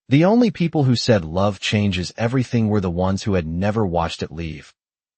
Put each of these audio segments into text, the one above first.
The only people who said love changes everything were the ones who had never watched it leave.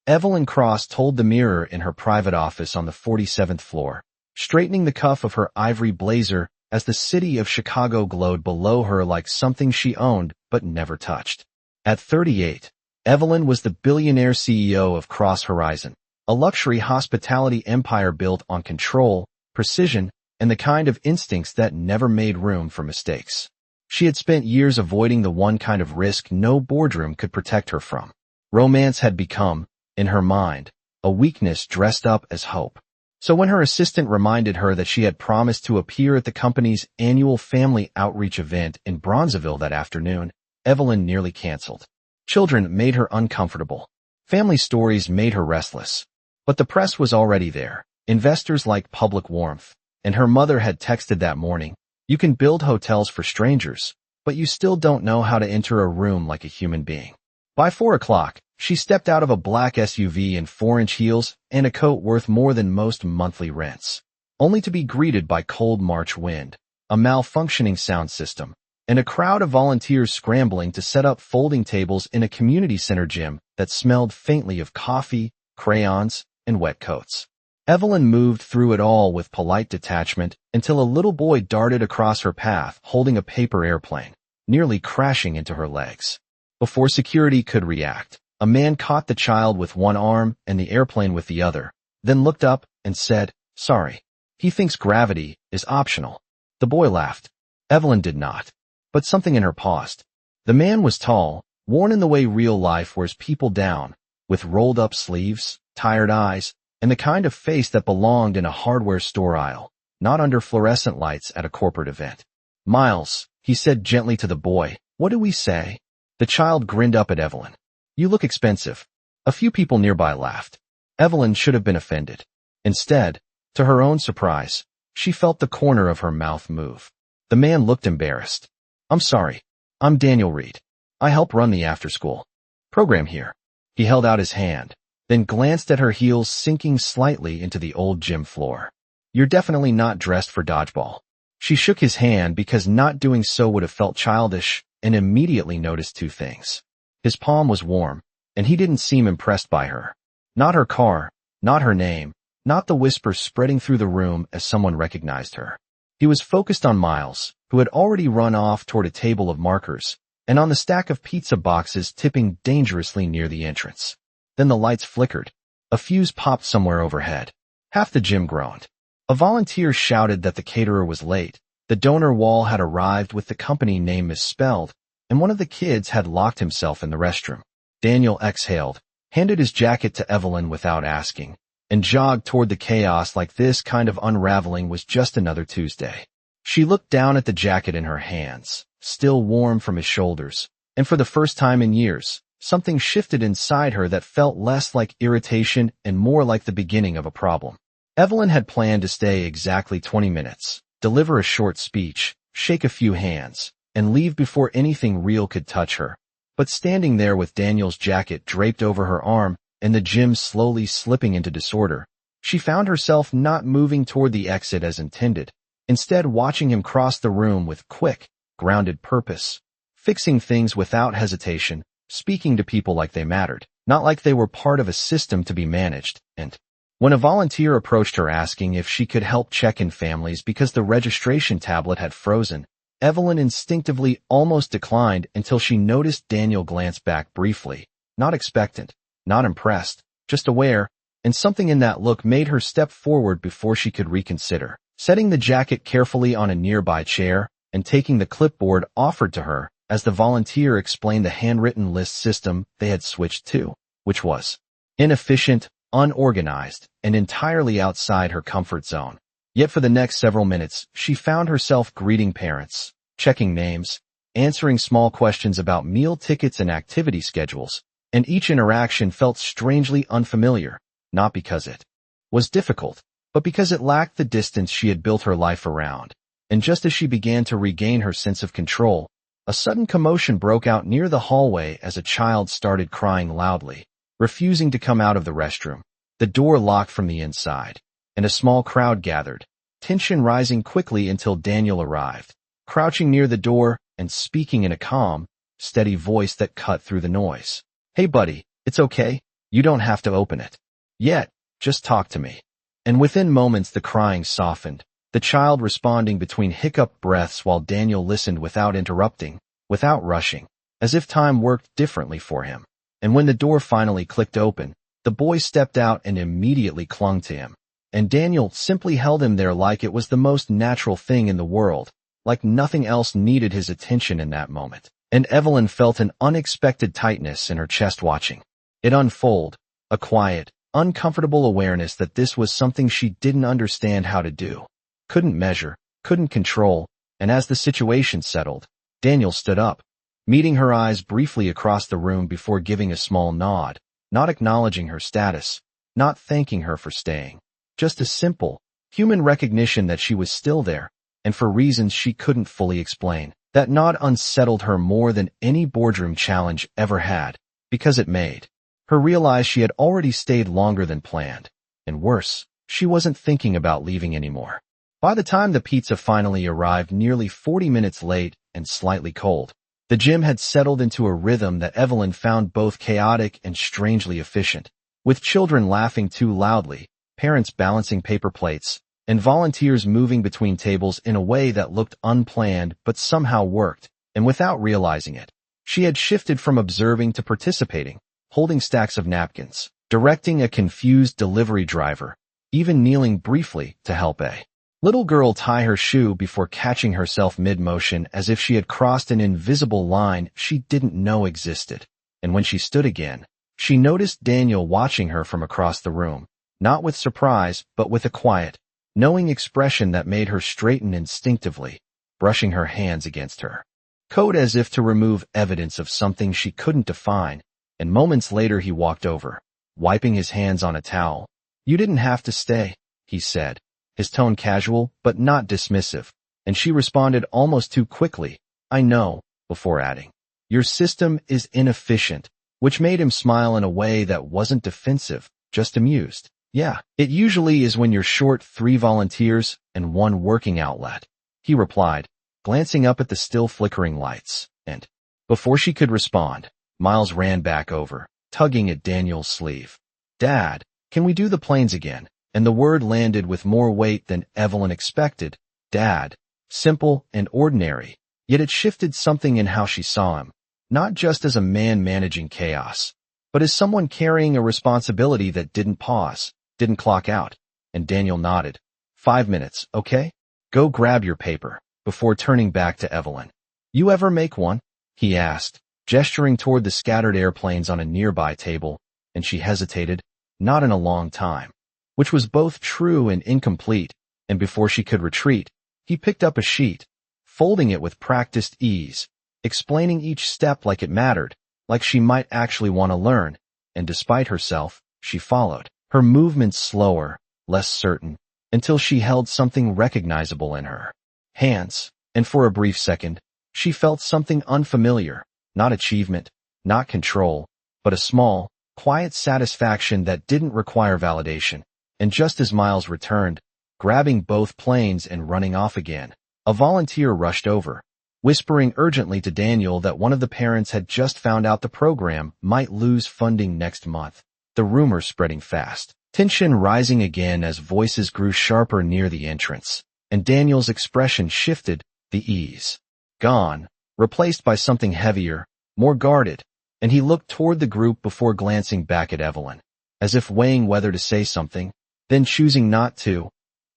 Evelyn Cross told the Mirror in her private office on the 47th floor, straightening the cuff of her ivory blazer as the city of Chicago glowed below her like something she owned but never touched. At 38, Evelyn was the billionaire CEO of Cross Horizon, a luxury hospitality empire built on control, precision, and the kind of instincts that never made room for mistakes. She had spent years avoiding the one kind of risk no boardroom could protect her from. Romance had become, in her mind, a weakness dressed up as hope. So when her assistant reminded her that she had promised to appear at the company's annual family outreach event in Bronzeville that afternoon, Evelyn nearly canceled. Children made her uncomfortable. Family stories made her restless. But the press was already there. Investors liked public warmth. And her mother had texted that morning, "You can build hotels for strangers, but you still don't know how to enter a room like a human being." By 4 o'clock, she stepped out of a black SUV in 4-inch heels and a coat worth more than most monthly rents, only to be greeted by cold March wind, a malfunctioning sound system, and a crowd of volunteers scrambling to set up folding tables in a community center gym that smelled faintly of coffee, crayons, and wet coats. Evelyn moved through it all with polite detachment until a little boy darted across her path holding a paper airplane, nearly crashing into her legs. Before security could react, a man caught the child with one arm and the airplane with the other, then looked up and said, "Sorry. He thinks gravity is optional." The boy laughed. Evelyn did not. But something in her paused. The man was tall, worn in the way real life wears people down, with rolled-up sleeves, tired eyes, and the kind of face that belonged in a hardware store aisle, not under fluorescent lights at a corporate event. "Miles," he said gently to the boy, "what do we say?" The child grinned up at Evelyn. "You look expensive." A few people nearby laughed. Evelyn should have been offended. Instead, to her own surprise, she felt the corner of her mouth move. The man looked embarrassed. "I'm sorry. I'm Daniel Reed. I help run the after-school program here." He held out his hand, then glanced at her heels sinking slightly into the old gym floor. "You're definitely not dressed for dodgeball." She shook his hand because not doing so would have felt childish, and immediately noticed two things. His palm was warm, and he didn't seem impressed by her. Not her car, not her name, not the whisper spreading through the room as someone recognized her. He was focused on Miles, who had already run off toward a table of markers, and on the stack of pizza boxes tipping dangerously near the entrance. Then the lights flickered. A fuse popped somewhere overhead. Half the gym groaned. A volunteer shouted that the caterer was late. The donor wall had arrived with the company name misspelled, and one of the kids had locked himself in the restroom. Daniel exhaled, handed his jacket to Evelyn without asking, and jogged toward the chaos like this kind of unraveling was just another Tuesday. She looked down at the jacket in her hands, still warm from his shoulders, and for the first time in years, something shifted inside her that felt less like irritation and more like the beginning of a problem. Evelyn had planned to stay exactly 20 minutes, deliver a short speech, shake a few hands, and leave before anything real could touch her. But standing there with Daniel's jacket draped over her arm and the gym slowly slipping into disorder, she found herself not moving toward the exit as intended, instead watching him cross the room with quick, grounded purpose, fixing things without hesitation, speaking to people like they mattered, not like they were part of a system to be managed. And when a volunteer approached her asking if she could help check in families because the registration tablet had frozen, Evelyn instinctively almost declined until she noticed Daniel glance back briefly, not expectant, not impressed, just aware, and something in that look made her step forward before she could reconsider. Setting the jacket carefully on a nearby chair and taking the clipboard offered to her as the volunteer explained the handwritten list system they had switched to, which was inefficient, unorganized, and entirely outside her comfort zone. Yet for the next several minutes, she found herself greeting parents, checking names, answering small questions about meal tickets and activity schedules, and each interaction felt strangely unfamiliar, not because it was difficult, but because it lacked the distance she had built her life around. And just as she began to regain her sense of control, a sudden commotion broke out near the hallway as a child started crying loudly, refusing to come out of the restroom. The door locked from the inside, and a small crowd gathered, tension rising quickly until Daniel arrived, crouching near the door and speaking in a calm, steady voice that cut through the noise. "Hey buddy, it's okay. You don't have to open it yet. Just talk to me." And within moments the crying softened, the child responding between hiccup breaths while Daniel listened without interrupting, without rushing, as if time worked differently for him. And when the door finally clicked open, the boy stepped out and immediately clung to him. And Daniel simply held him there like it was the most natural thing in the world, like nothing else needed his attention in that moment. And Evelyn felt an unexpected tightness in her chest watching it unfold, a quiet, uncomfortable awareness that this was something she didn't understand how to do, couldn't measure, couldn't control. And as the situation settled, Daniel stood up, meeting her eyes briefly across the room before giving a small nod, not acknowledging her status, not thanking her for staying. Just a simple, human recognition that she was still there, and for reasons she couldn't fully explain. That nod unsettled her more than any boardroom challenge ever had, because it made her realize she had already stayed longer than planned. And worse, she wasn't thinking about leaving anymore. By the time the pizza finally arrived nearly 40 minutes late and slightly cold, the gym had settled into a rhythm that Evelyn found both chaotic and strangely efficient, with children laughing too loudly, parents balancing paper plates, and volunteers moving between tables in a way that looked unplanned but somehow worked. And without realizing it, she had shifted from observing to participating, holding stacks of napkins, directing a confused delivery driver, even kneeling briefly to help a little girl tie her shoe before catching herself mid-motion as if she had crossed an invisible line she didn't know existed. And when she stood again, she noticed Daniel watching her from across the room, not with surprise but with a quiet, knowing expression that made her straighten instinctively, brushing her hands against her coat as if to remove evidence of something she couldn't define. And moments later he walked over, wiping his hands on a towel. "You didn't have to stay," he said, his tone casual but not dismissive, and she responded almost too quickly, "I know," before adding, "Your system is inefficient," which made him smile in a way that wasn't defensive, just amused. "Yeah, it usually is when you're short 3 volunteers and 1 working outlet," he replied, glancing up at the still flickering lights. And before she could respond, Miles ran back over, tugging at Daniel's sleeve. "Dad, can we do the planes again?" And the word landed with more weight than Evelyn expected. Dad. Simple and ordinary, yet it shifted something in how she saw him, not just as a man managing chaos, but as someone carrying a responsibility that didn't pause, didn't clock out. And Daniel nodded. 5 minutes, okay? Go grab your paper, before turning back to Evelyn. "You ever make one?" he asked, gesturing toward the scattered airplanes on a nearby table, and she hesitated. "Not in a long time," which was both true and incomplete. And before she could retreat, he picked up a sheet, folding it with practiced ease, explaining each step like it mattered, like she might actually want to learn. And despite herself, she followed, her movements slower, less certain, until she held something recognizable in her hands. And for a brief second, she felt something unfamiliar, not achievement, not control, but a small, quiet satisfaction that didn't require validation. And just as Miles returned, grabbing both planes and running off again, a volunteer rushed over, whispering urgently to Daniel that one of the parents had just found out the program might lose funding next month. The rumor spreading fast, tension rising again as voices grew sharper near the entrance, and Daniel's expression shifted, the ease gone, replaced by something heavier, more guarded, and he looked toward the group before glancing back at Evelyn, as if weighing whether to say something, then choosing not to.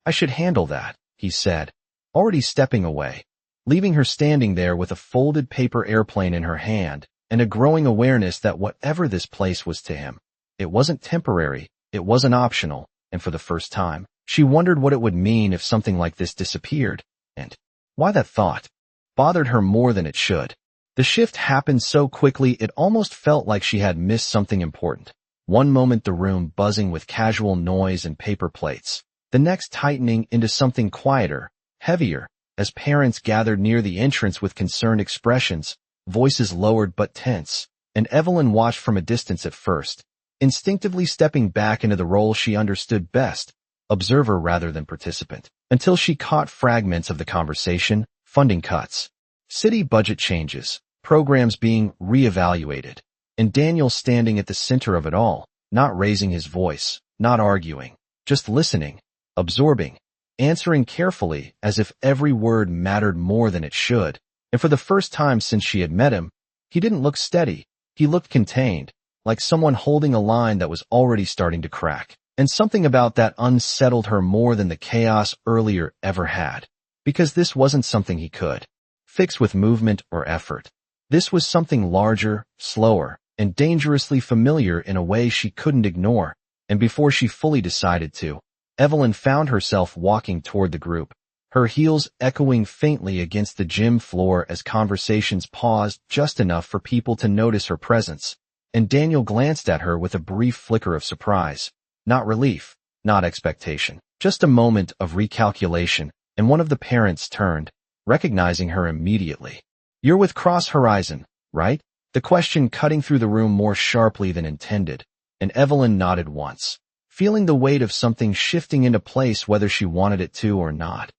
"I should handle that," he said, already stepping away, leaving her standing there with a folded paper airplane in her hand and a growing awareness that whatever this place was to him, it wasn't temporary, it wasn't optional, and for the first time, she wondered what it would mean if something like this disappeared, and why that thought bothered her more than it should. The shift happened so quickly it almost felt like she had missed something important. One moment the room buzzing with casual noise and paper plates, the next tightening into something quieter, heavier, as parents gathered near the entrance with concerned expressions, voices lowered but tense, and Evelyn watched from a distance at first, instinctively stepping back into the role she understood best, observer rather than participant, until she caught fragments of the conversation, funding cuts, City budget changes, programs being reevaluated, and Daniel standing at the center of it all, not raising his voice, not arguing, just listening, absorbing, answering carefully as if every word mattered more than it should. And for the first time since she had met him, he didn't look steady. He looked contained, like someone holding a line that was already starting to crack. And something about that unsettled her more than the chaos earlier ever had. Because this wasn't something he could fix with movement or effort. This was something larger, slower, and dangerously familiar in a way she couldn't ignore. And before she fully decided to, Evelyn found herself walking toward the group, her heels echoing faintly against the gym floor as conversations paused just enough for people to notice her presence. And Daniel glanced at her with a brief flicker of surprise. Not relief, not expectation, just a moment of recalculation, and one of the parents turned, recognizing her immediately. "You're with Cross Horizon, right?" The question cutting through the room more sharply than intended, and Evelyn nodded once, feeling the weight of something shifting into place whether she wanted it to or not.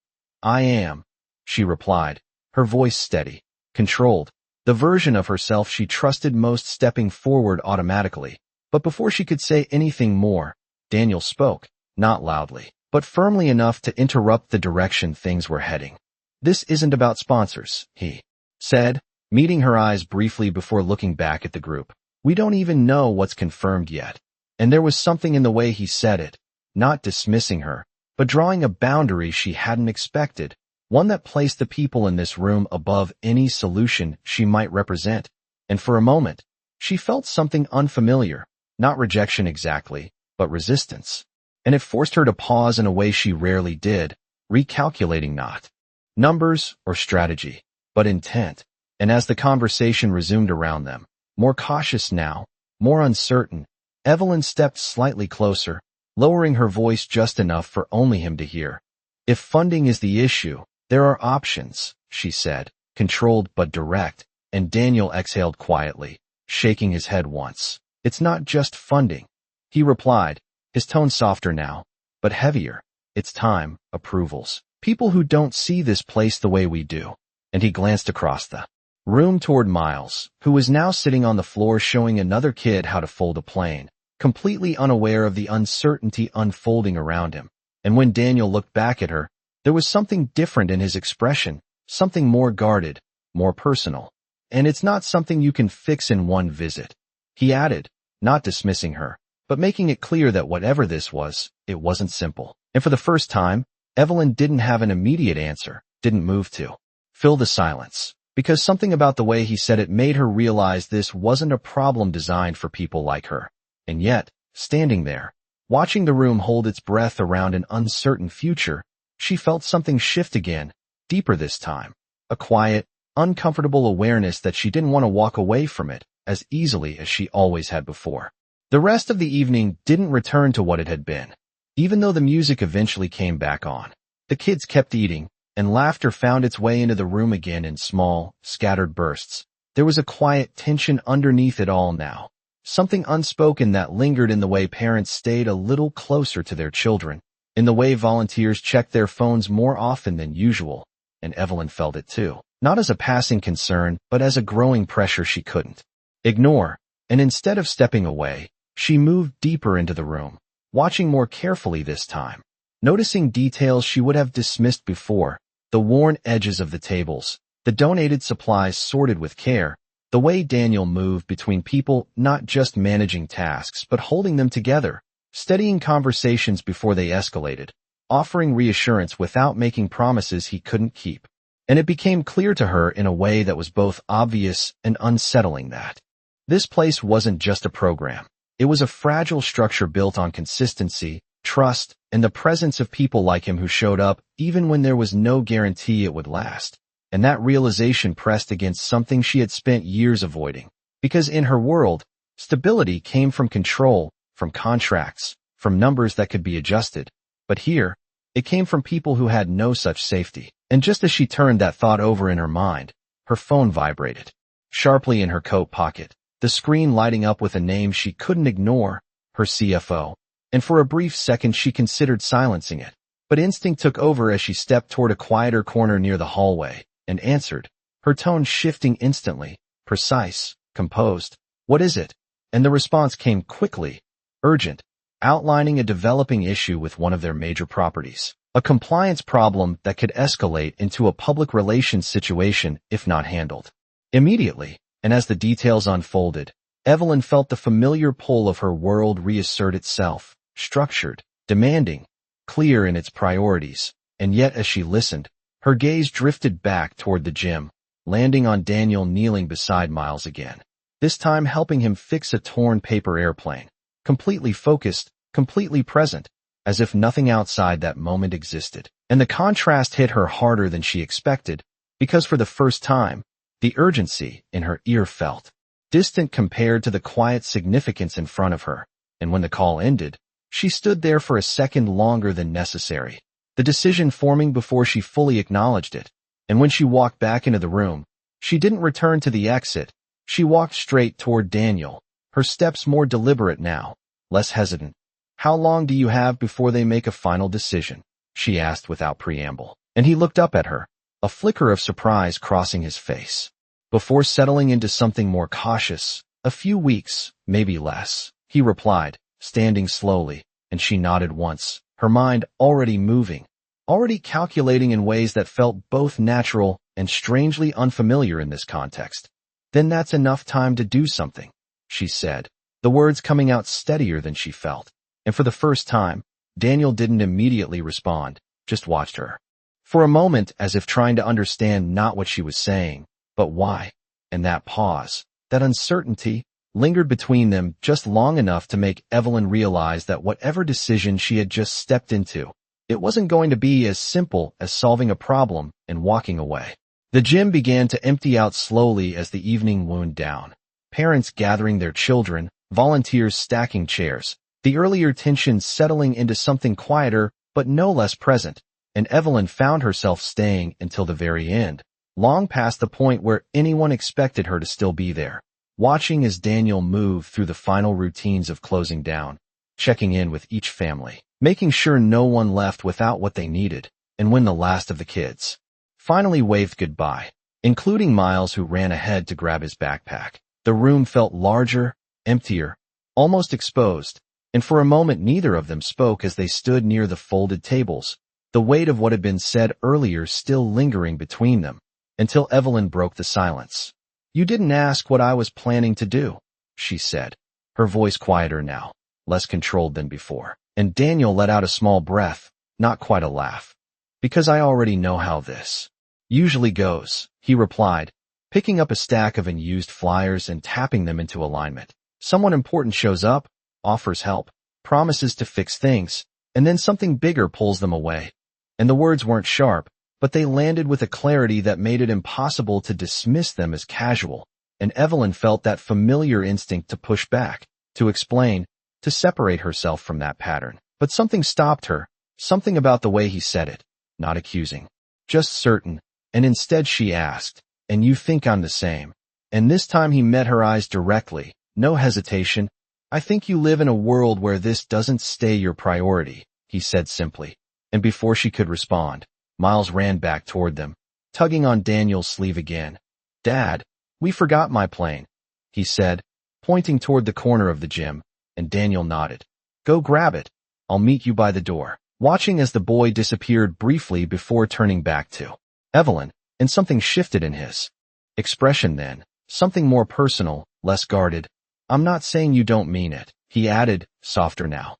"I am," she replied, her voice steady, controlled, the version of herself she trusted most stepping forward automatically. But before she could say anything more, Daniel spoke, not loudly, but firmly enough to interrupt the direction things were heading. "This isn't about sponsors," he said, meeting her eyes briefly before looking back at the group. "We don't even know what's confirmed yet." And there was something in the way he said it, not dismissing her, but drawing a boundary she hadn't expected, one that placed the people in this room above any solution she might represent. And for a moment, she felt something unfamiliar, not rejection exactly, but resistance. And it forced her to pause in a way she rarely did, recalculating not numbers or strategy, but intent. And as the conversation resumed around them, more cautious now, more uncertain, Evelyn stepped slightly closer, lowering her voice just enough for only him to hear. "If funding is the issue, there are options," she said, controlled but direct, and Daniel exhaled quietly, shaking his head once. "It's not just funding," he replied, his tone softer now, but heavier. "It's time, approvals, people who don't see this place the way we do." And he glanced across the room toward Miles, who was now sitting on the floor showing another kid how to fold a plane, completely unaware of the uncertainty unfolding around him. And when Daniel looked back at her, there was something different in his expression, something more guarded, more personal. "And it's not something you can fix in one visit," he added, not dismissing her, but making it clear that whatever this was, it wasn't simple. And for the first time, Evelyn didn't have an immediate answer, didn't move to fill the silence, because something about the way he said it made her realize this wasn't a problem designed for people like her. And yet, standing there, watching the room hold its breath around an uncertain future, she felt something shift again, deeper this time. A quiet, uncomfortable awareness that she didn't want to walk away from it as easily as she always had before. The rest of the evening didn't return to what it had been. Even though the music eventually came back on, the kids kept eating, and laughter found its way into the room again in small, scattered bursts. There was a quiet tension underneath it all now, something unspoken that lingered in the way parents stayed a little closer to their children, in the way volunteers checked their phones more often than usual, and Evelyn felt it too, not as a passing concern, but as a growing pressure she couldn't ignore. And instead of stepping away, she moved deeper into the room, watching more carefully this time, noticing details she would have dismissed before, the worn edges of the tables, the donated supplies sorted with care, the way Daniel moved between people not just managing tasks but holding them together, steadying conversations before they escalated, offering reassurance without making promises he couldn't keep. And it became clear to her in a way that was both obvious and unsettling that this place wasn't just a program. It was a fragile structure built on consistency, trust, and the presence of people like him who showed up even when there was no guarantee it would last. And that realization pressed against something she had spent years avoiding. Because in her world, stability came from control, from contracts, from numbers that could be adjusted. But here, it came from people who had no such safety. And just as she turned that thought over in her mind, her phone vibrated sharply in her coat pocket, the screen lighting up with a name she couldn't ignore, her CFO. And for a brief second she considered silencing it. But instinct took over as she stepped toward a quieter corner near the hallway and answered, her tone shifting instantly, precise, composed. "What is it?" And the response came quickly, urgent, outlining a developing issue with one of their major properties. A compliance problem that could escalate into a public relations situation if not handled immediately. And as the details unfolded, Evelyn felt the familiar pull of her world reassert itself, structured, demanding, clear in its priorities. And yet as she listened, her gaze drifted back toward the gym, landing on Daniel kneeling beside Miles again, this time helping him fix a torn paper airplane, completely focused, completely present, as if nothing outside that moment existed. And the contrast hit her harder than she expected, because for the first time, the urgency in her ear felt distant compared to the quiet significance in front of her. And when the call ended, she stood there for a second longer than necessary, the decision forming before she fully acknowledged it. And when she walked back into the room, she didn't return to the exit. She walked straight toward Daniel, her steps more deliberate now, less hesitant. "How long do you have before they make a final decision?" she asked without preamble. And he looked up at her, a flicker of surprise crossing his face. "Before settling into something more cautious, a few weeks, maybe less," he replied, standing slowly, and she nodded once, her mind already moving, already calculating in ways that felt both natural and strangely unfamiliar in this context. "Then that's enough time to do something," she said, the words coming out steadier than she felt. And for the first time, Daniel didn't immediately respond, just watched her. For a moment, as if trying to understand not what she was saying, but why. And that pause, that uncertainty, lingered between them just long enough to make Evelyn realize that whatever decision she had just stepped into, it wasn't going to be as simple as solving a problem and walking away. The gym began to empty out slowly as the evening wound down. Parents gathering their children, volunteers stacking chairs, the earlier tension settling into something quieter but no less present. And Evelyn found herself staying until the very end, long past the point where anyone expected her to still be there, watching as Daniel moved through the final routines of closing down, checking in with each family, making sure no one left without what they needed. And when the last of the kids finally waved goodbye, including Miles, who ran ahead to grab his backpack, the room felt larger, emptier, almost exposed. And for a moment neither of them spoke as they stood near the folded tables, the weight of what had been said earlier still lingering between them, until Evelyn broke the silence. "You didn't ask what I was planning to do," she said, her voice quieter now, less controlled than before. And Daniel let out a small breath, not quite a laugh. "Because I already know how this usually goes," he replied, picking up a stack of unused flyers and tapping them into alignment. "Someone important shows up, offers help, promises to fix things, and then something bigger pulls them away." And the words weren't sharp, but they landed with a clarity that made it impossible to dismiss them as casual. And Evelyn felt that familiar instinct to push back, to explain, to separate herself from that pattern. But something stopped her, something about the way he said it, not accusing, just certain. And instead she asked, "And you think I'm the same?" And this time he met her eyes directly, no hesitation. "I think you live in a world where this doesn't stay your priority," he said simply. And before she could respond, Miles ran back toward them, tugging on Daniel's sleeve again. "Dad, we forgot my plane," he said, pointing toward the corner of the gym, and Daniel nodded. "Go grab it. I'll meet you by the door," watching as the boy disappeared briefly before turning back to Evelyn, and something shifted in his expression then, something more personal, less guarded. "I'm not saying you don't mean it," he added, softer now.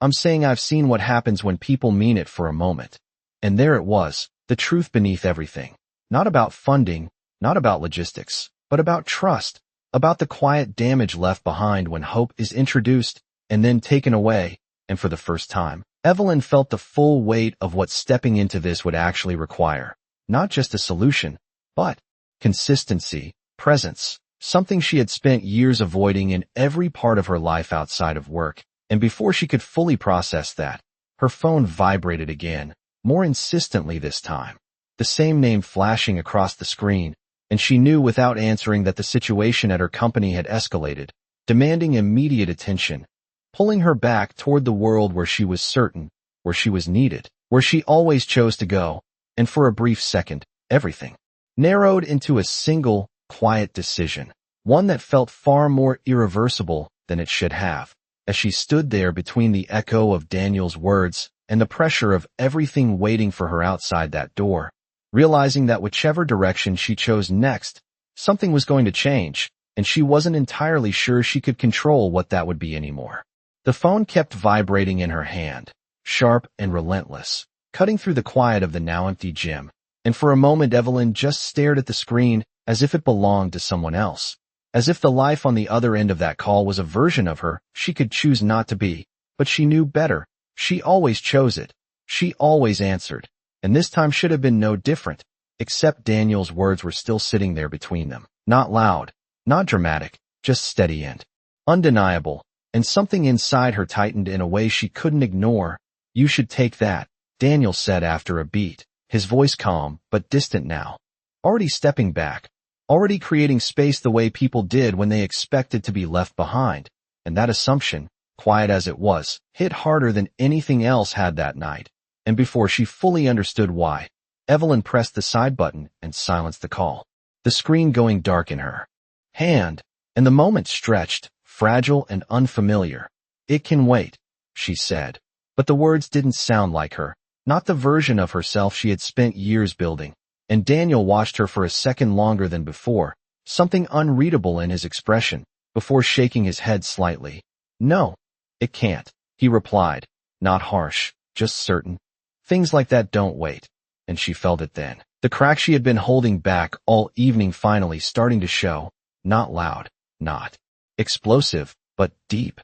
"I'm saying I've seen what happens when people mean it for a moment." And there it was, the truth beneath everything. Not about funding, not about logistics, but about trust, about the quiet damage left behind when hope is introduced and then taken away. And for the first time, Evelyn felt the full weight of what stepping into this would actually require. Not just a solution, but consistency, presence, something she had spent years avoiding in every part of her life outside of work. And before she could fully process that, her phone vibrated again, more insistently this time. The same name flashing across the screen, and she knew without answering that the situation at her company had escalated, demanding immediate attention, pulling her back toward the world where she was certain, where she was needed, where she always chose to go. And for a brief second, everything, narrowed into a single, quiet decision, one that felt far more irreversible than it should have. As she stood there between the echo of Daniel's words and the pressure of everything waiting for her outside that door, realizing that whichever direction she chose next, something was going to change, and she wasn't entirely sure she could control what that would be anymore. The phone kept vibrating in her hand, sharp and relentless, cutting through the quiet of the now empty gym, and for a moment Evelyn just stared at the screen as if it belonged to someone else, as if the life on the other end of that call was a version of her she could choose not to be, but she knew better. She always chose it. She always answered, and this time should have been no different, except Daniel's words were still sitting there between them. Not loud, not dramatic, just steady and undeniable, and something inside her tightened in a way she couldn't ignore. "You should take that," Daniel said after a beat, his voice calm but distant now. Already stepping back, already creating space the way people did when they expected to be left behind, and that assumption, quiet as it was, hit harder than anything else had that night, and before she fully understood why, Evelyn pressed the side button and silenced the call, the screen going dark in her hand, and the moment stretched, fragile and unfamiliar. "It can wait," she said, but the words didn't sound like her, not the version of herself she had spent years building, and Daniel watched her for a second longer than before, something unreadable in his expression, before shaking his head slightly. "No, it can't," he replied, not harsh, just certain. "Things like that don't wait," and she felt it then. The crack she had been holding back all evening finally starting to show, not loud, not explosive, but deep.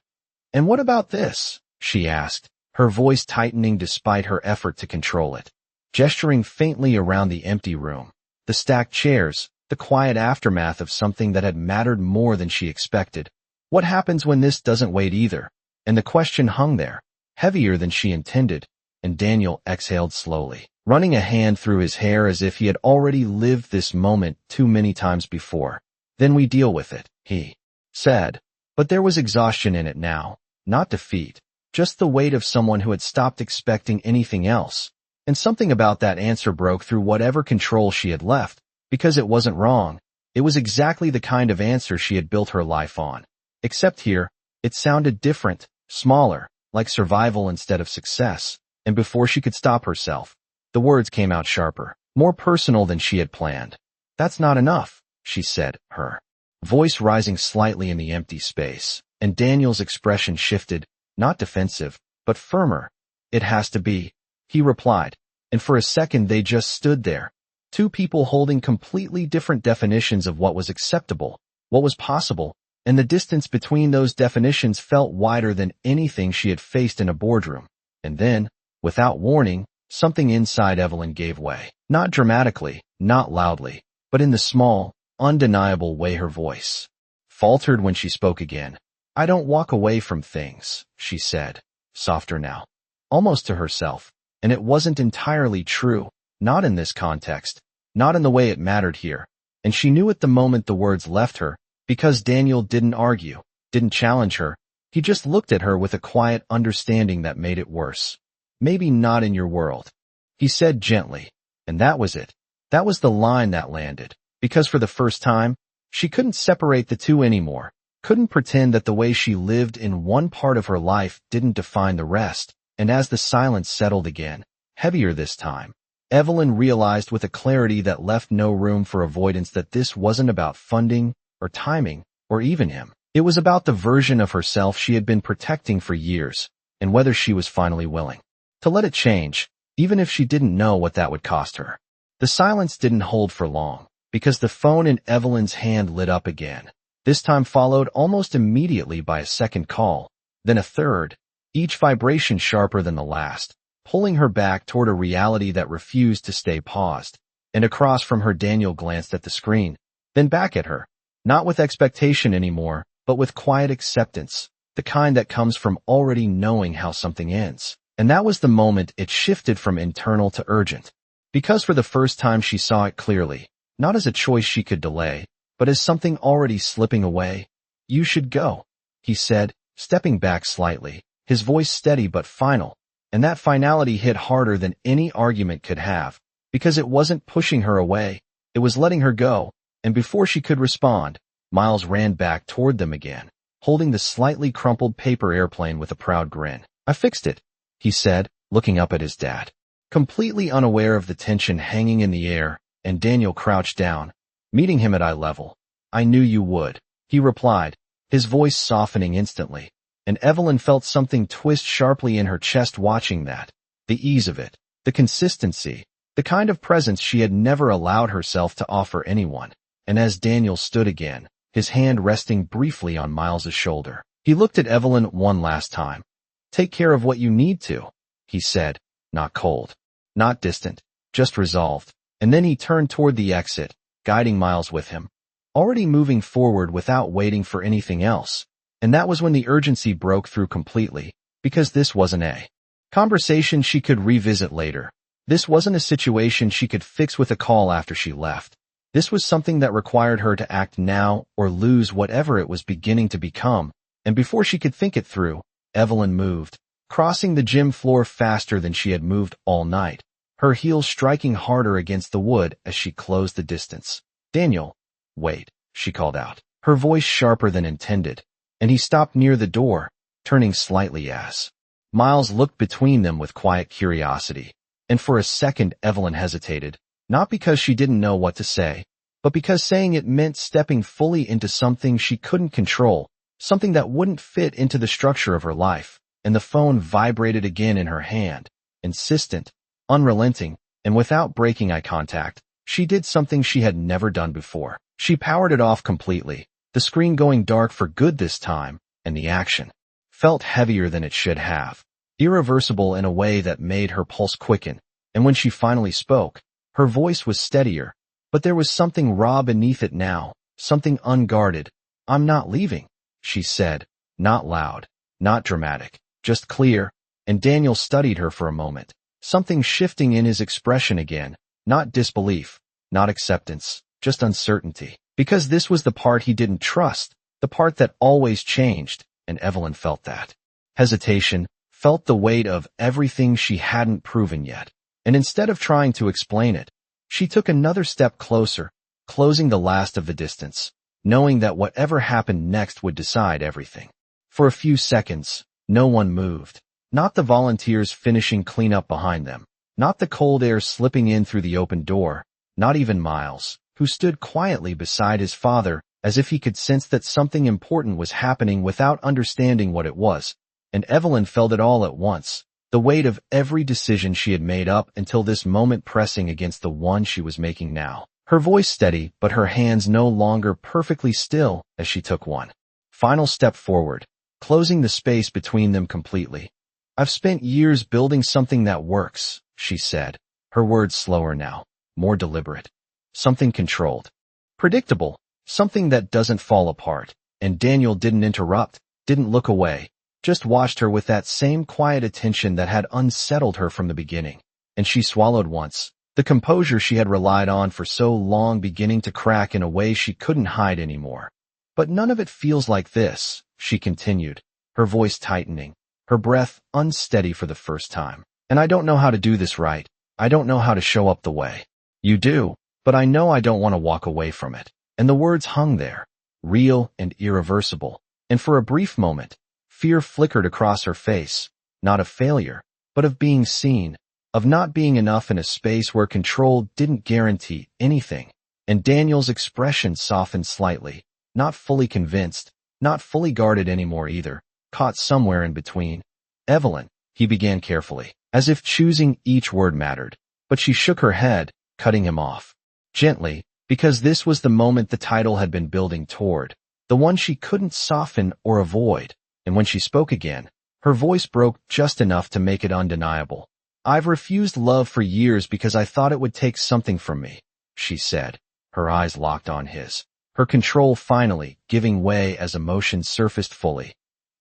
"And what about this?" she asked, her voice tightening despite her effort to control it, gesturing faintly around the empty room, the stacked chairs, the quiet aftermath of something that had mattered more than she expected. "What happens when this doesn't wait either?" And the question hung there, heavier than she intended, and Daniel exhaled slowly, running a hand through his hair as if he had already lived this moment too many times before. "Then we deal with it," he said. But there was exhaustion in it now, not defeat, just the weight of someone who had stopped expecting anything else. And something about that answer broke through whatever control she had left, because it wasn't wrong. It was exactly the kind of answer she had built her life on. Except here, it sounded different, smaller, like survival instead of success. And before she could stop herself, the words came out sharper, more personal than she had planned. "That's not enough," she said, her voice rising slightly in the empty space, and Daniel's expression shifted, not defensive, but firmer. "It has to be," he replied, and for a second they just stood there, two people holding completely different definitions of what was acceptable, what was possible, and the distance between those definitions felt wider than anything she had faced in a boardroom. And then, without warning, something inside Evelyn gave way. Not dramatically, not loudly, but in the small, undeniable way her voice faltered when she spoke again. "I don't walk away from things," she said, softer now, almost to herself, and it wasn't entirely true, not in this context, not in the way it mattered here, and she knew at the moment the words left her, because Daniel didn't argue, didn't challenge her, he just looked at her with a quiet understanding that made it worse. "Maybe not in your world," he said gently, and that was it. That was the line that landed, because for the first time, she couldn't separate the two anymore, couldn't pretend that the way she lived in one part of her life didn't define the rest, and as the silence settled again, heavier this time, Evelyn realized with a clarity that left no room for avoidance that this wasn't about funding, or timing, or even him. It was about the version of herself she had been protecting for years, and whether she was finally willing to let it change, even if she didn't know what that would cost her. The silence didn't hold for long, because the phone in Evelyn's hand lit up again, this time followed almost immediately by a second call, then a third, each vibration sharper than the last, pulling her back toward a reality that refused to stay paused. And across from her Daniel glanced at the screen, then back at her, not with expectation anymore, but with quiet acceptance, the kind that comes from already knowing how something ends. And that was the moment it shifted from internal to urgent, because for the first time she saw it clearly, not as a choice she could delay, but as something already slipping away. "You should go," he said, stepping back slightly, his voice steady but final, and that finality hit harder than any argument could have, because it wasn't pushing her away, It was letting her go, and before she could respond, Miles ran back toward them again, holding the slightly crumpled paper airplane with a proud grin. "I fixed it," he said, looking up at his dad. Completely unaware of the tension hanging in the air, and Daniel crouched down, meeting him at eye level. "I knew you would," he replied, his voice softening instantly, and Evelyn felt something twist sharply in her chest watching that. The ease of it, the consistency, the kind of presence she had never allowed herself to offer anyone. And as Daniel stood again, his hand resting briefly on Miles's shoulder, he looked at Evelyn one last time. "Take care of what you need to," he said, not cold, not distant, just resolved. And then he turned toward the exit, guiding Miles with him, already moving forward without waiting for anything else. And that was when the urgency broke through completely, because this wasn't a conversation she could revisit later. This wasn't a situation she could fix with a call after she left. This was something that required her to act now or lose whatever it was beginning to become. And before she could think it through, Evelyn moved, crossing the gym floor faster than she had moved all night, her heels striking harder against the wood as she closed the distance. "Daniel, wait," she called out, her voice sharper than intended, and he stopped near the door, turning slightly as Miles looked between them with quiet curiosity. And for a second Evelyn hesitated, not because she didn't know what to say, but because saying it meant stepping fully into something she couldn't control, something that wouldn't fit into the structure of her life. And the phone vibrated again in her hand, insistent, unrelenting, and without breaking eye contact, she did something she had never done before. She powered it off completely, the screen going dark for good this time, and the action felt heavier than it should have, irreversible in a way that made her pulse quicken. And when she finally spoke, her voice was steadier, but there was something raw beneath it now, something unguarded. "I'm not leaving," she said, not loud, not dramatic, just clear. And Daniel studied her for a moment, something shifting in his expression again, not disbelief, not acceptance, just uncertainty. Because this was the part he didn't trust, the part that always changed, and Evelyn felt that. Hesitation, felt the weight of everything she hadn't proven yet. And instead of trying to explain it, she took another step closer, closing the last of the distance, knowing that whatever happened next would decide everything. For a few seconds, no one moved. Not the volunteers finishing cleanup behind them, not the cold air slipping in through the open door, not even Miles, who stood quietly beside his father, as if he could sense that something important was happening without understanding what it was. And Evelyn felt it all at once, the weight of every decision she had made up until this moment pressing against the one she was making now. Her voice steady, but her hands no longer perfectly still as she took one final step forward, closing the space between them completely. "I've spent years building something that works," she said, her words slower now, more deliberate. "Something controlled, predictable, something that doesn't fall apart." And Daniel didn't interrupt, didn't look away, just watched her with that same quiet attention that had unsettled her from the beginning. And she swallowed once, the composure she had relied on for so long beginning to crack in a way she couldn't hide anymore. "But none of it feels like this," she continued, her voice tightening, her breath unsteady for the first time. "And I don't know how to do this right. I don't know how to show up the way you do, but I know I don't want to walk away from it." And the words hung there, real and irreversible. And for a brief moment, fear flickered across her face, not of failure, but of being seen, of not being enough in a space where control didn't guarantee anything. And Daniel's expression softened slightly, not fully convinced, not fully guarded anymore either, caught somewhere in between. "Evelyn," he began carefully, as if choosing each word mattered, but she shook her head, cutting him off. Gently, because this was the moment the title had been building toward, the one she couldn't soften or avoid. And when she spoke again, her voice broke just enough to make it undeniable. "I've refused love for years because I thought it would take something from me," she said, her eyes locked on his, her control finally giving way as emotion surfaced fully.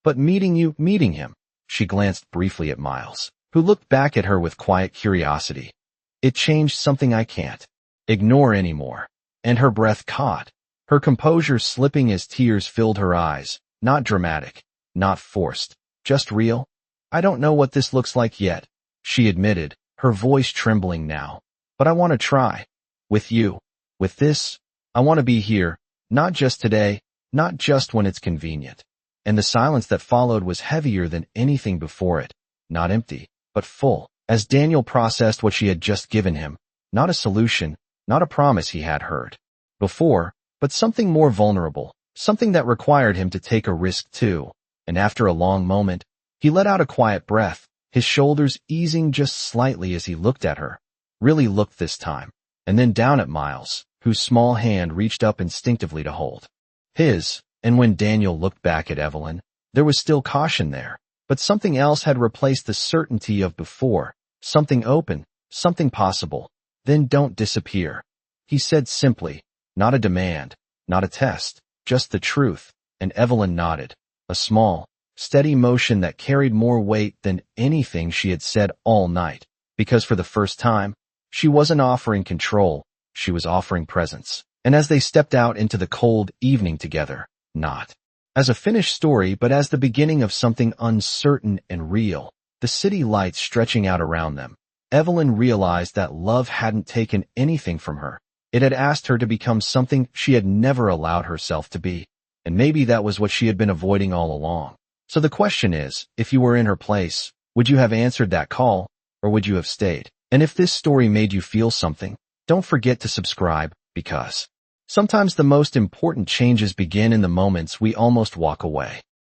"But meeting him," she glanced briefly at Miles, who looked back at her with quiet curiosity. "It changed something I can't ignore anymore." And her breath caught, her composure slipping as tears filled her eyes, not dramatic, not forced, just real. "I don't know what this looks like yet," she admitted, her voice trembling now. "But I want to try. With you." With this, I want to be here, not just today, not just when it's convenient. And the silence that followed was heavier than anything before it, not empty, but full, as Daniel processed what she had just given him, not a solution, not a promise he had heard before, but something more vulnerable, something that required him to take a risk too. And after a long moment, he let out a quiet breath, his shoulders easing just slightly as he looked at her, really looked this time, and then down at Miles, whose small hand reached up instinctively to hold his. And when Daniel looked back at Evelyn, there was still caution there, but something else had replaced the certainty of before, something open, something possible. Then don't disappear, he said simply, not a demand, not a test, just the truth. And Evelyn nodded, a small, steady motion that carried more weight than anything she had said all night, because for the first time, she wasn't offering control, she was offering presence. And as they stepped out into the cold evening together, not as a finished story but as the beginning of something uncertain and real, the city lights stretching out around them, Evelyn realized that love hadn't taken anything from her. It had asked her to become something she had never allowed herself to be. And maybe that was what she had been avoiding all along. So the question is, if you were in her place, would you have answered that call, or would you have stayed? And if this story made you feel something, don't forget to subscribe, because sometimes the most important changes begin in the moments we almost walk away.